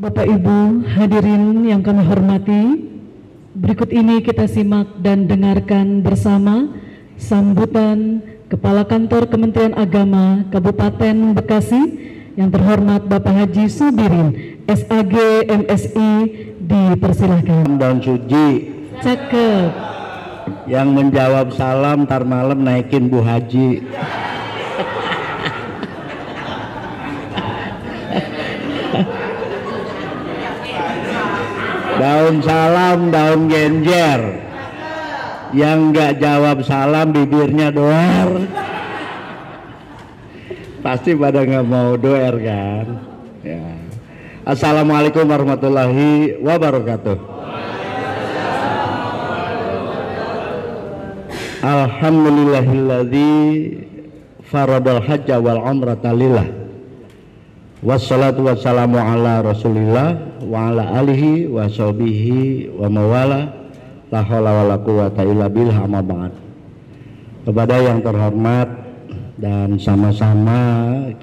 Bapak Ibu hadirin yang kami hormati, berikut ini kita simak dan dengarkan bersama sambutan Kepala Kantor Kementerian Agama Kabupaten Bekasi yang terhormat Bapak Haji Subirin, SAG MSI, dipersilahkan. Dan Suji. Cakep. Yang menjawab salam ntar malam naikin Bu Haji. Daun salam, daun genjer. Yang nggak jawab salam bibirnya doer. Pasti pada nggak mau doer kan? Ya. Assalamualaikum warahmatullahi wabarakatuh. Alhamdulillahilladzi faradal hajja wal umrata lillah. Wassalatu wassalamu ala rasulillah wa ala alihi wa sahbihi wa mawala la haula wala quwata illa billah, amma ba'd. Kepada yang terhormat dan sama-sama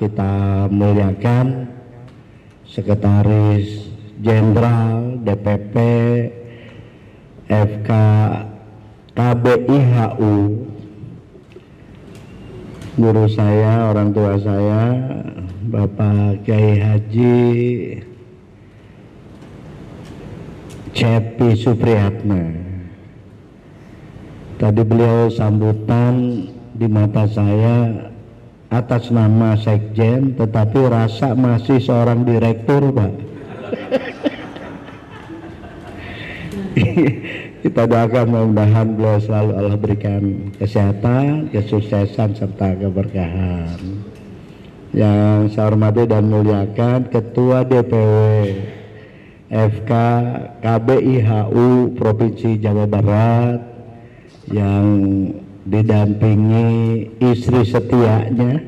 kita muliakan Sekretaris Jenderal DPP FK KBIHU, guru saya, orang tua saya, Bapak Kiai Haji Cepi Supriyatna. Tadi beliau sambutan di mata saya atas nama Sekjen, tetapi rasa masih seorang direktur, Pak. Kita doakan mudah-mudahan beliau selalu Allah berikan kesehatan, kesuksesan serta keberkahan. Yang saya hormati dan muliakan Ketua DPW FK KBIHU Provinsi Jawa Barat yang didampingi istri setianya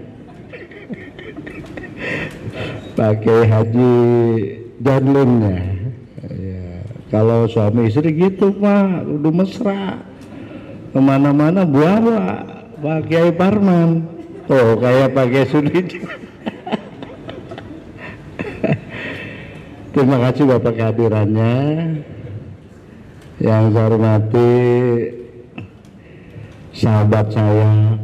pakai Haji Janlunnya. Kalau suami istri gitu Pak, udah mesra, kemana-mana bawa Pak Kiai Parman, tuh kayak pakai Sudin. Terima kasih Bapak kehadirannya. Yang saya hormati sahabat saya,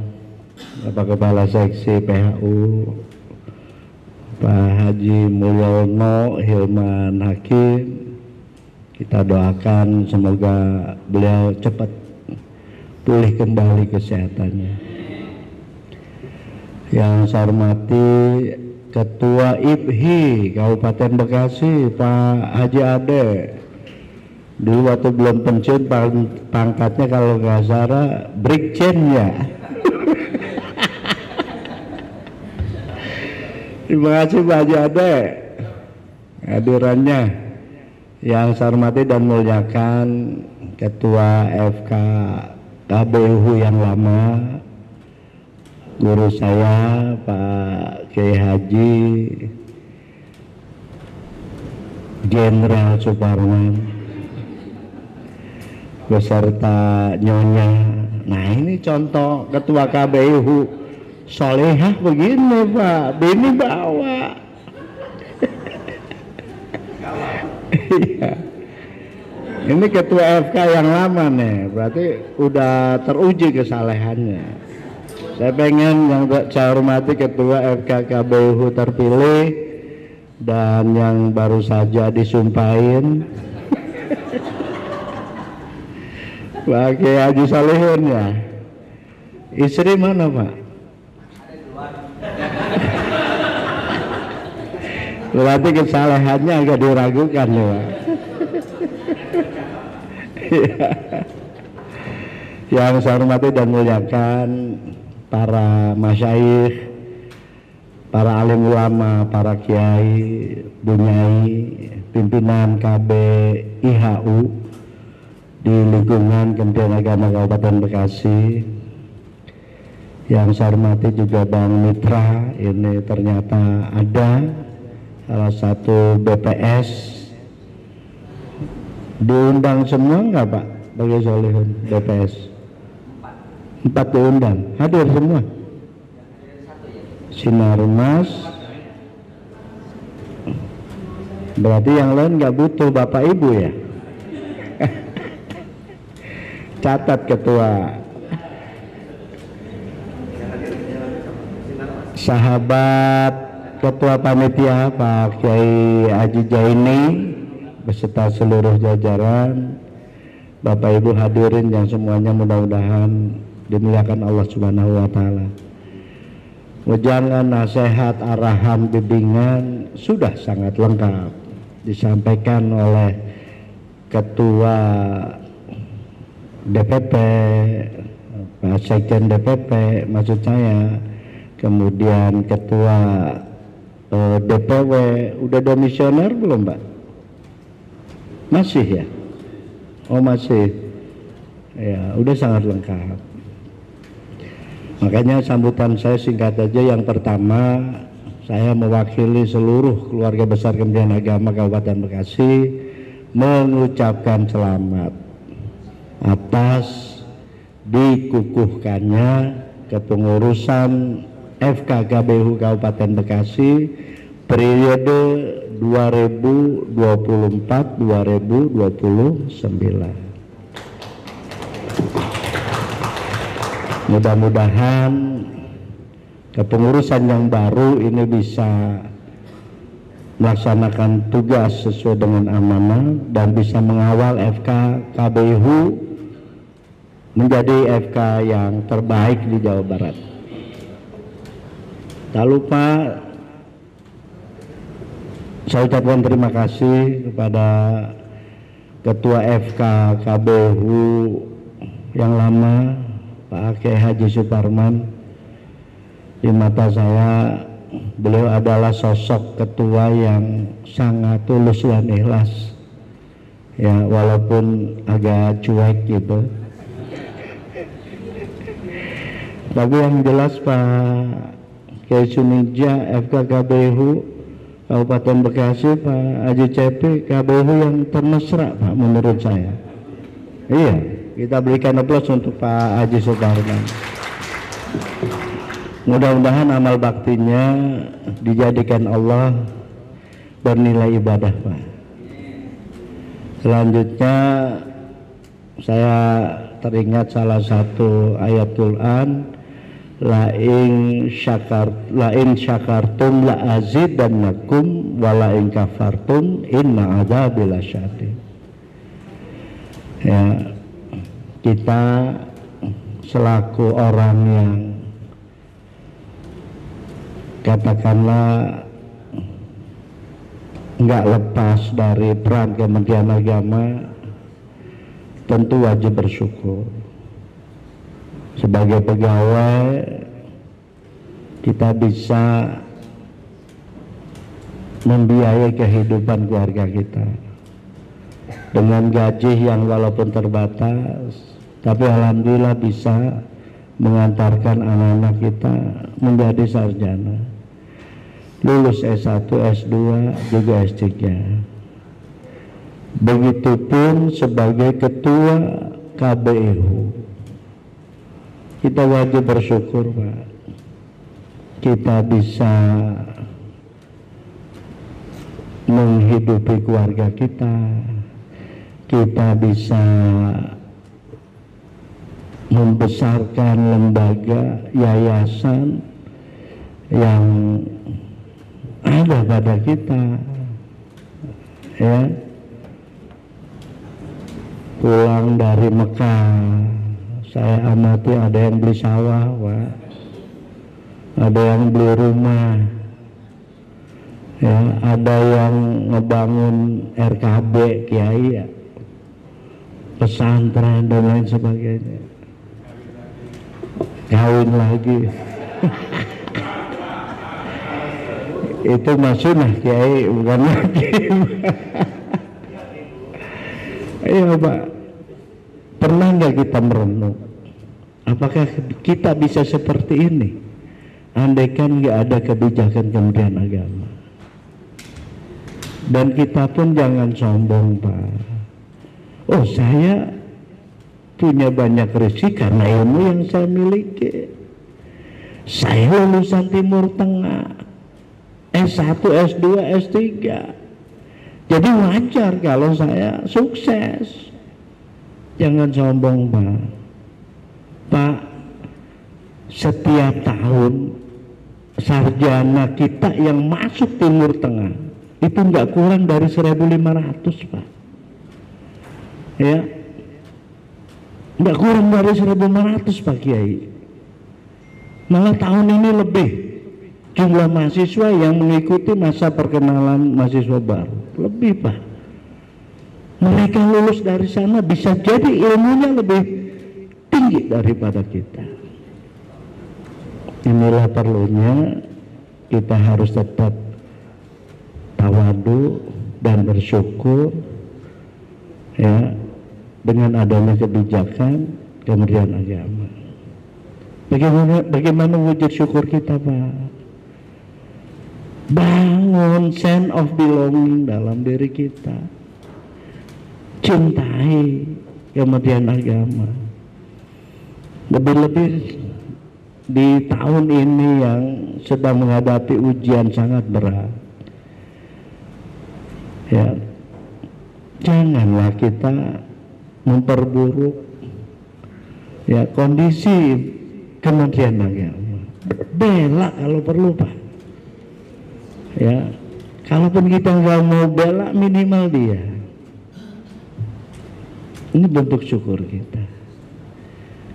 Bapak Kepala Seksi PHU Pak Haji Mulyono Hilman Hakim. Kita doakan semoga beliau cepat pulih kembali kesehatannya. Yang saya hormati Ketua IPHI Kabupaten Bekasi Pak Haji Ade. Dulu waktu belum pensiun pangkatnya kalau nggak salah Brigjen ya. Terima kasih Pak Haji Ade hadirannya. Yang saya hormati dan muliakan Ketua FK KBIHU yang lama, guru saya Pak Kiai Haji Jenderal Suparman beserta Nyonya. Nah ini contoh Ketua KBIHU solehah begini Pak, bini bawa. Iya. Ini Ketua FK yang lama nih, berarti udah teruji kesalehannya. Saya pengen yang saya hormati Ketua FK KBIHU terpilih dan yang baru saja disumpahin Pak Kiai Haji Solihun ya. Istri mana Pak? Berarti kesalehannya agak diragukan ya Pak. Yang saya hormati dan muliakan para masyayikh, para alim ulama, para kiai, bunyai, pimpinan KBIHU di lingkungan Kementerian Agama Kabupaten Bekasi. Yang saya hormati juga Bang Mitra, ini ternyata ada salah satu BPS. Diundang semua nggak Pak bagi Solihun BPS? 4 diundang, hadir semua. Sinar Mas, Berarti yang lain nggak butuh Bapak Ibu ya. Catat ketua. Sahabat ketua panitia Pak Kiai Haji Jaini beserta seluruh jajaran, Bapak Ibu hadirin yang semuanya mudah-mudahan dimuliakan Allah Subhanahu wa taala. Wejangan, nasihat, arahan, bimbingan sudah sangat lengkap disampaikan oleh Ketua DPP, Pak Sekjen DPP maksud saya, kemudian Ketua DPW. Udah demisioner belum Pak? Masih ya? Oh masih ya, udah sangat lengkap. Makanya sambutan saya singkat aja. Yang pertama, saya mewakili seluruh keluarga besar Kementerian Agama Kabupaten Bekasi mengucapkan selamat atas dikukuhkannya kepengurusan FKKBHU Kabupaten Bekasi periode 2024-2029. Mudah-mudahan kepengurusan yang baru ini bisa melaksanakan tugas sesuai dengan amanah dan bisa mengawal FKKBHU menjadi FK yang terbaik di Jawa Barat. Tak lupa saya ucapkan terima kasih kepada Ketua FKKBHU yang lama, Pak Kiai Haji Suparman. Di mata saya beliau adalah sosok ketua yang sangat tulus dan ikhlas ya, walaupun agak cuek gitu, tapi yang jelas Pak Kiai Sunija FKKBHU Kabupaten Bekasi, Pak Haji Cepi KBHU yang termesra Pak menurut saya. Iya, kita berikan aplaus untuk Pak Haji Suparman. Mudah-mudahan amal baktinya dijadikan Allah bernilai ibadah Pak. Selanjutnya saya teringat salah satu ayat Quran, lain syakartum la azidannakum wa lain kafartum inna adzabi lasyadid. Ya, kita selaku orang yang katakanlah nggak lepas dari peran Kementerian Agama, tentu wajib bersyukur. Sebagai pegawai kita bisa membiayai kehidupan keluarga kita dengan gaji yang walaupun terbatas, tapi alhamdulillah bisa mengantarkan anak-anak kita menjadi sarjana, lulus S1, S2, juga S3. Begitupun sebagai ketua KBHU, kita wajib bersyukur Pak, kita bisa menghidupi keluarga kita bisa membesarkan lembaga yayasan yang ada pada kita ya. Pulang dari Mekah saya amati ada yang beli sawah Pak, ada yang beli rumah ya, ada yang ngebangun RKB Kiai ya, pesantren dan lain sebagainya, kawin lagi. Itu maksudnya Kiai bukan lagi. Iya Pak, pernah nggak kita merenung apakah kita bisa seperti ini andaikan nggak ada kebijakan Kementerian Agama? Dan kita pun jangan sombong Pak, oh saya punya banyak rezeki karena ilmu yang saya miliki, saya lulusan Timur Tengah, S1, S2, S3, Jadi wajar kalau saya sukses. Jangan sombong, Pak. Pak, setiap tahun sarjana kita yang masuk Timur Tengah itu nggak kurang dari 1.500, Pak. Ya, nggak kurang dari 1.500, Pak Kiai. Malah tahun ini lebih jumlah mahasiswa yang mengikuti masa perkenalan mahasiswa baru, lebih, Pak. Mereka lulus dari sana bisa jadi ilmunya lebih tinggi daripada kita. Inilah perlunya kita harus tetap tawadu dan bersyukur, ya, dengan adanya kebijakan Kementerian Agama. Bagaimana wujud syukur kita, Pak? Bangun sense of belonging dalam diri kita. Cintai Kementerian Agama. Lebih-lebih di tahun ini yang sedang menghadapi ujian sangat berat. Ya, janganlah kita memperburuk, ya, kondisi Kementerian Agama. Bela kalau perlu, Pak. Ya, kalaupun kita nggak mau bela, minimal dia. Ini bentuk syukur kita.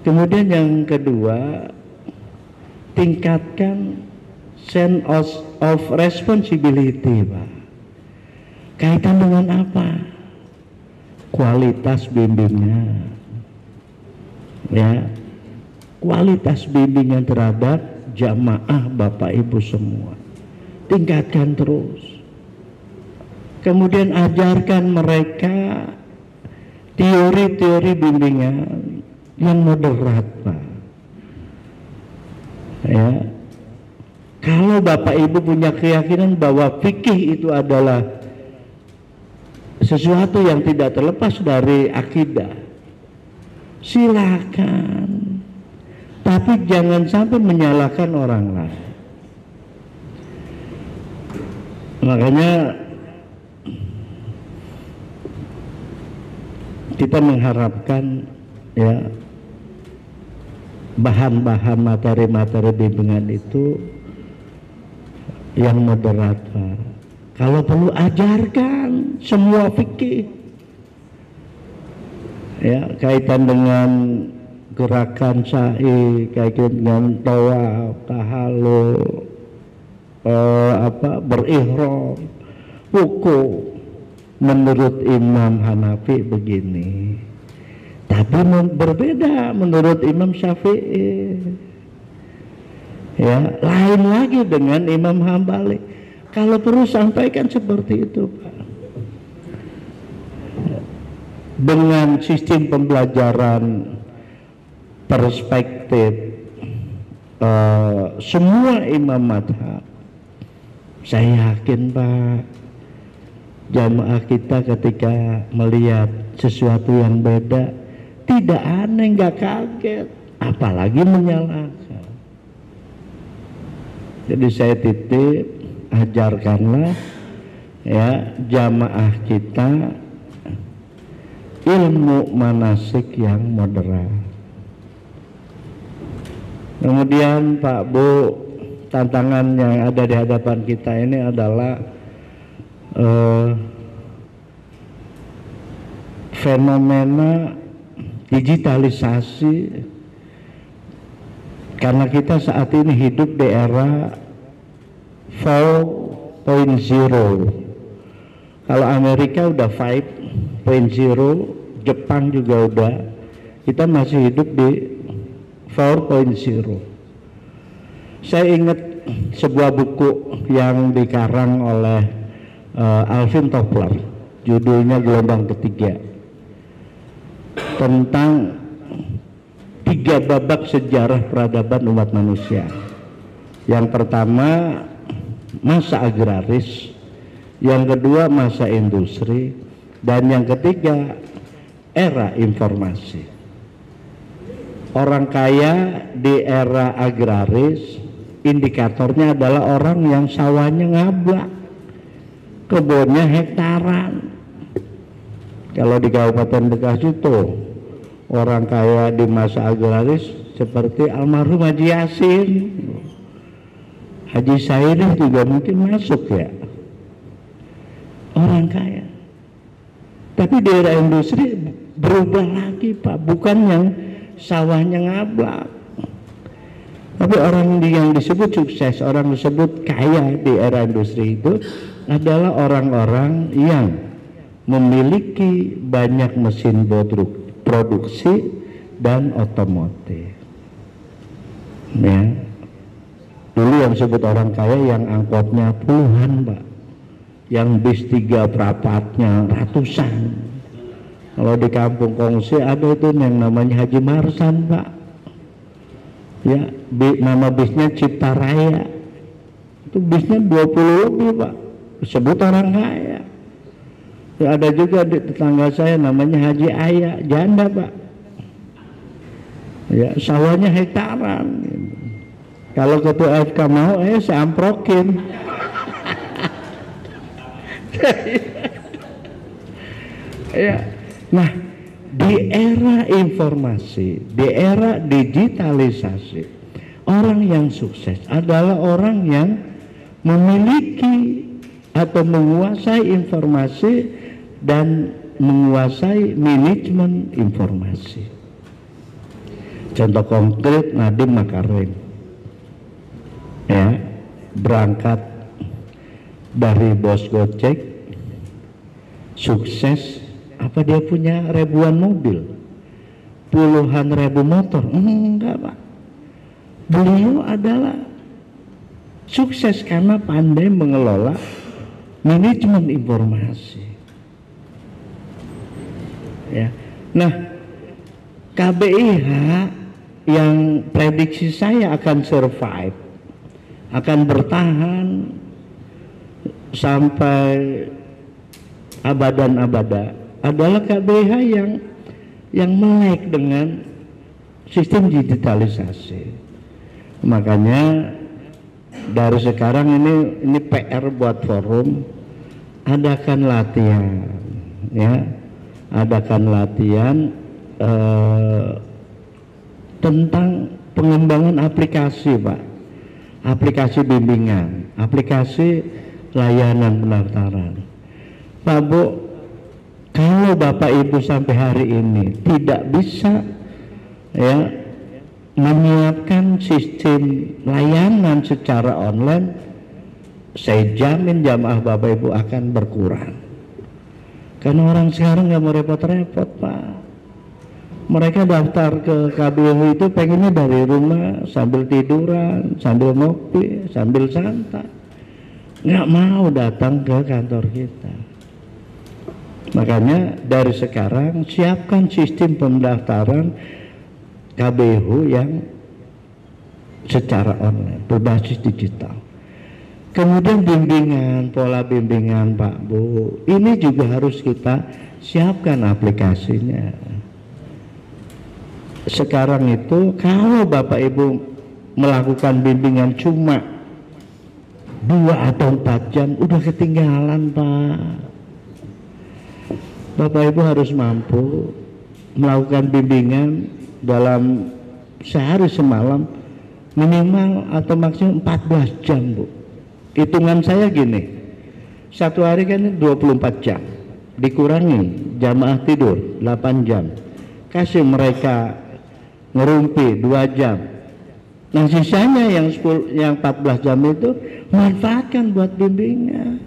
Kemudian yang kedua, tingkatkan sense of responsibility, Pak. Kaitan dengan apa? Kualitas bimbingnya, ya, kualitas bimbingan terhadap jamaah Bapak Ibu semua, tingkatkan terus. Kemudian ajarkan mereka teori-teori bimbingan yang moderat, Pak. Ya, kalau Bapak Ibu punya keyakinan bahwa fikih itu adalah sesuatu yang tidak terlepas dari akidah, silakan, tapi jangan sampai menyalahkan orang lain. Makanya kita mengharapkan, ya, bahan-bahan materi-materi bimbingan itu yang moderat, Pak. Kalau perlu ajarkan semua fikih, ya, kaitan dengan gerakan sa'i, kaitan dengan tawaf, tahallul, berihram, wuku. Menurut Imam Hanafi begini, tapi berbeda menurut Imam Syafi'i, ya, lain lagi dengan Imam Hambali. Kalau perlu sampaikan seperti itu, Pak. Dengan sistem pembelajaran perspektif semua imam madhab, saya yakin, Pak, jamaah kita ketika melihat sesuatu yang beda tidak aneh, nggak kaget, apalagi menyalahkan. Jadi saya titip, ajarkanlah, ya, jamaah kita ilmu manasik yang moderat. Kemudian Pak Bu, tantangan yang ada di hadapan kita ini adalah fenomena digitalisasi, karena kita saat ini hidup di era 4.0. Kalau Amerika udah 5.0, Jepang juga udah, kita masih hidup di 4.0. Saya ingat sebuah buku yang dikarang oleh Alvin Toffler, judulnya Gelombang Ketiga, tentang 3 babak sejarah peradaban umat manusia. Yang pertama masa agraris, yang kedua masa industri, dan yang ketiga era informasi. Orang kaya di era agraris, indikatornya adalah orang yang sawahnya ngablak, kebunnya hektaran. Kalau di Kabupaten Bekasi tuh orang kaya di masa agraris seperti almarhum Haji Yasin, Haji Sairih juga mungkin masuk ya, orang kaya. Tapi di era industri berubah lagi Pak, bukan yang sawahnya ngablak, tapi orang yang disebut sukses, orang disebut kaya di era industri itu adalah orang-orang yang memiliki banyak mesin produksi dan otomotif. Ya. Dulu yang disebut orang kaya yang angkotnya puluhan Pak, yang bis 3 perapatnya ratusan. Kalau di kampung kongsi ada itu yang namanya Haji Marsan Pak, ya, nama bisnya Cipta Raya, itu bisnya 20 lebih Pak, disebut orang kaya. Ya, ada juga di tetangga saya namanya Haji Aya, janda Pak, ya, sawahnya hektaran. Kalau ketua FK mau, saya amprokin. Ya. Nah, di era informasi, di era digitalisasi, orang yang sukses adalah orang yang memiliki atau menguasai informasi dan menguasai manajemen informasi. Contoh konkret Nadiem Makarim, ya, berangkat dari bos Gojek, sukses. Apa dia punya ribuan mobil, puluhan ribu motor? Enggak Pak, beliau adalah sukses karena pandai mengelola manajemen informasi, ya. Nah, KBIH yang prediksi saya akan survive, akan bertahan sampai abadan abada adalah KBIH yang melek dengan sistem digitalisasi. Makanya dari sekarang ini PR buat forum, adakan latihan, ya, adakan latihan tentang pengembangan aplikasi Pak, aplikasi bimbingan, aplikasi layanan pendaftaran. Pak Bu, kalau Bapak Ibu sampai hari ini tidak bisa, ya, menyiapkan sistem layanan secara online, saya jamin jamaah Bapak Ibu akan berkurang. Karena orang sekarang nggak mau repot-repot Pak. Mereka daftar ke KBU itu pengennya dari rumah sambil tiduran, sambil ngopi, sambil santai, nggak mau datang ke kantor kita. Makanya dari sekarang siapkan sistem pendaftaran KBU yang secara online, berbasis digital. Kemudian bimbingan, pola bimbingan Pak Bu, ini juga harus kita siapkan aplikasinya. Sekarang itu kalau Bapak Ibu melakukan bimbingan cuma 2 atau 4 jam, udah ketinggalan Pak. Bapak Ibu harus mampu melakukan bimbingan dalam sehari semalam minimal atau maksimum 14 jam Bu. Hitungan saya gini, satu hari kan 24 jam, dikurangi jamaah tidur 8 jam, kasih mereka ngerumpi 2 jam. Nah sisanya yang 14 jam itu manfaatkan buat bimbingan.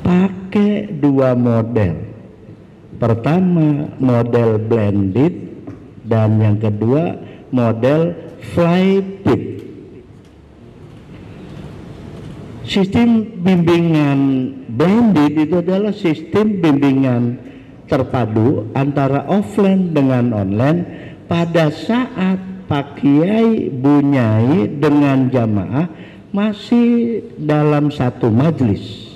Pakai 2 model. Pertama model blended dan yang kedua model flybit. Sistem bimbingan blended itu adalah sistem bimbingan terpadu antara offline dengan online pada saat Pak Kiai, Bu Nyai dengan jamaah masih dalam satu majelis.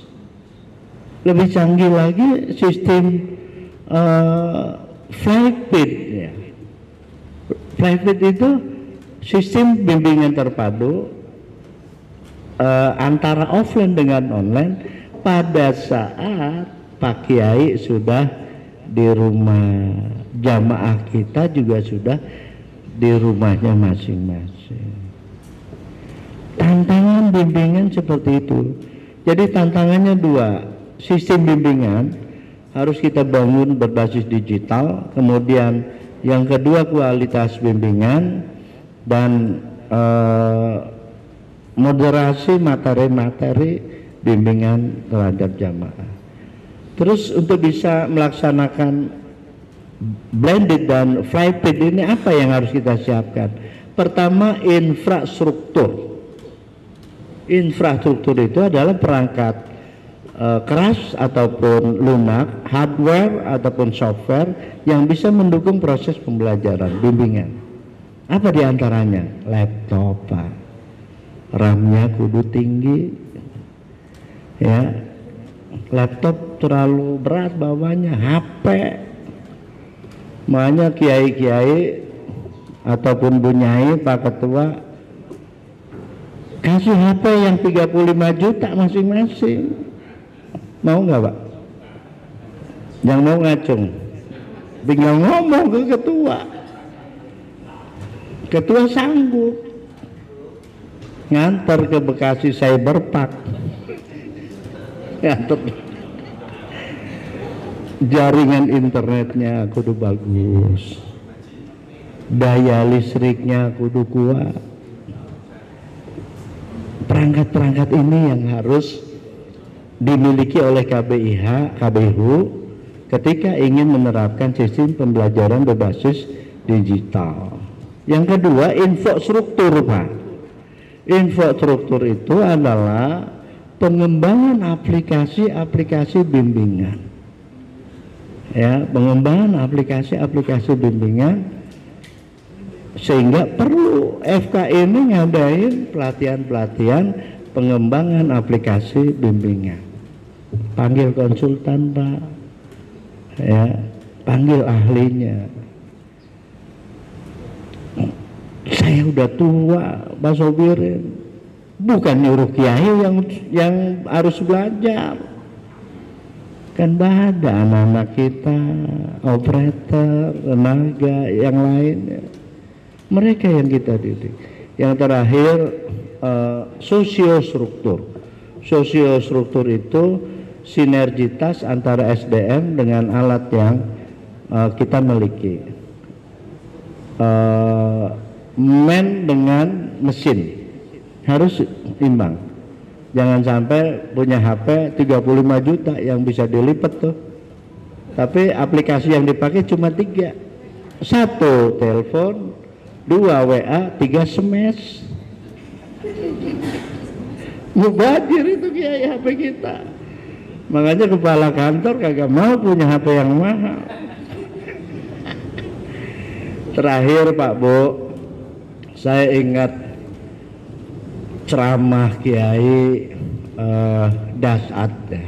Lebih canggih lagi sistem flybit, ya. Flybit itu sistem bimbingan terpadu antara offline dengan online pada saat Pak Kiai sudah di rumah, jamaah kita juga sudah di rumahnya masing-masing. Tantangan bimbingan seperti itu. Jadi tantangannya dua, sistem bimbingan harus kita bangun berbasis digital, kemudian yang kedua kualitas bimbingan dan moderasi materi-materi bimbingan terhadap jamaah. Terus untuk bisa melaksanakan blended dan flipped ini apa yang harus kita siapkan? Pertama, infrastruktur. Infrastruktur itu adalah perangkat keras ataupun lunak, hardware ataupun software yang bisa mendukung proses pembelajaran bimbingan. Apa diantaranya? Laptop, Pak. RAM-nya kudu tinggi, ya. Laptop terlalu berat bawanya, HP. Makanya kiai-kiai ataupun bunyai Pak Ketua kasih HP yang 35 juta masing-masing. Mau nggak, Pak? Yang mau ngacung, tinggal ngomong ke ketua. Ketua sanggup ngantar ke Bekasi Cyberpark, ngantar jaringan internetnya kudu bagus, daya listriknya kudu kuat. Perangkat-perangkat ini yang harus dimiliki oleh KBIH, KBHU ketika ingin menerapkan sistem pembelajaran berbasis digital. Yang kedua, infrastruktur, Pak. Infrastruktur itu adalah pengembangan aplikasi-aplikasi bimbingan. Ya, pengembangan aplikasi-aplikasi bimbingan sehingga perlu FK ini ngadain pelatihan-pelatihan pengembangan aplikasi bimbingan. Panggil konsultan, Pak. Ya, panggil ahlinya. Saya udah tua, Pak Sobirin. Bukan nyuruh kiai yang harus belajar. Kan ada anak-anak kita, operator, tenaga, yang lainnya. Mereka yang kita didik. Yang terakhir, sosiostruktur. Sosiostruktur itu sinergitas antara SDM dengan alat yang kita miliki. Men dengan mesin harus imbang. Jangan sampai punya HP 35 juta yang bisa dilipat tuh, tapi aplikasi yang dipakai cuma 3. 1 telepon, 2 WA, 3 SMS. Mubazir itu kiai HP kita. Makanya kepala kantor kagak mau punya HP yang mahal. Terakhir, Pak Bu, saya ingat ceramah Kiai Dasat, ya.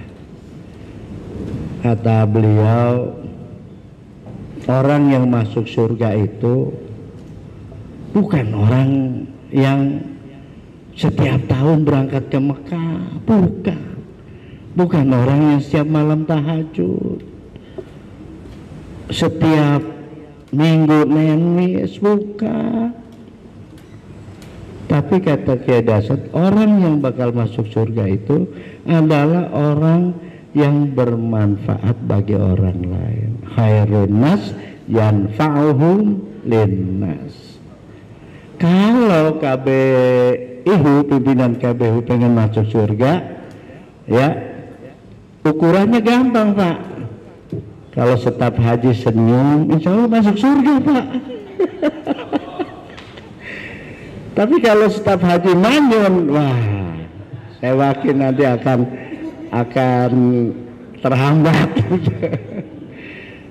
Kata beliau, orang yang masuk surga itu bukan orang yang setiap tahun berangkat ke Mekah, bukan orang yang setiap malam tahajud, setiap minggu nangis, bukan. Tapi kata Kiai Dasat, orang yang bakal masuk surga itu adalah orang yang bermanfaat bagi orang lain. Khairun nas yanfa'uhum linnas. Kalau KBIHU, pimpinan KBIHU pengen masuk surga, ya ukurannya gampang, Pak. Kalau staf haji senyum, insya Allah masuk surga, Pak. Tapi kalau staf haji manyun, wah, saya yakin nanti akan terhambat.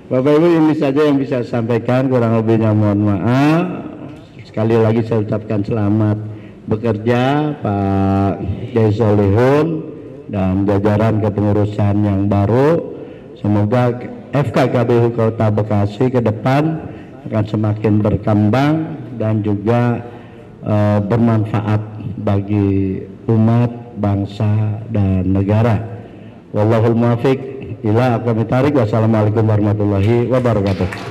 Bapak Ibu, ini saja yang bisa saya sampaikan, kurang lebihnya mohon maaf. Sekali lagi saya ucapkan selamat bekerja Pak Kiai Solihun dan jajaran kepengurusan yang baru. Semoga FKKBHU Kota Bekasi ke depan akan semakin berkembang dan juga bermanfaat bagi umat, bangsa, dan negara. Wallahul muwaffiq ila aqwamit thariq. Wassalamualaikum warahmatullahi wabarakatuh.